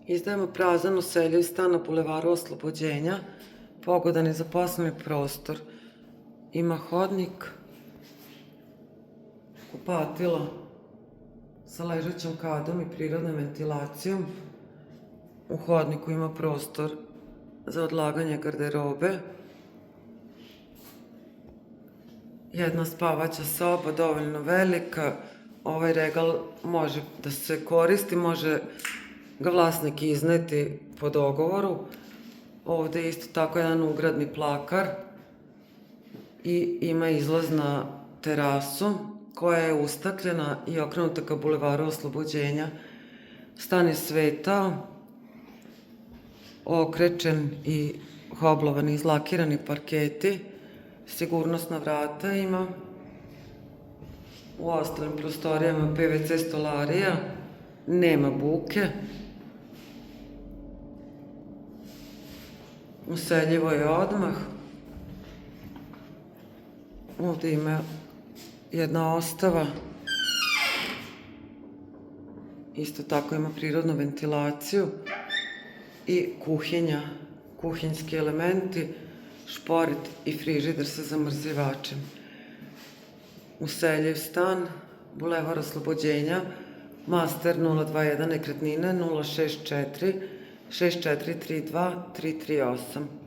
Izdajemo prazan useljiv stan na Bulevaru Oslobođenja, pogodan je za poslovni prostor. Ima hodnik, kupatilo sa ležećom kadom i prirodnom ventilacijom. U hodniku ima prostor za odlaganje garderobe. Jedna spavaća soba, dovoljno velika. Ovaj regal može da se koristi, može ga vlasnik izneti po dogovoru. Ovde je isto tako jedan ugradni plakar i ima izlaz na terasu koja je ustakljena i okrenuta ka Bulevaru Oslobođenja. Stan je svetao, okrečen i hoblovani, izlakirani parketi, sigurnosna vrata ima. U ostalim prostorijama PVC stolarija, nema buke. Useljivo je odmah. Ovde ima jedna ostava. Isto tako ima prirodnu ventilaciju i kuhinja, kuhinjski elementi, šporet i frižider sa zamrzivačem. Useljiv stan, Bulevar Oslobođenja, Master 021 nekretnine 064 6432 338.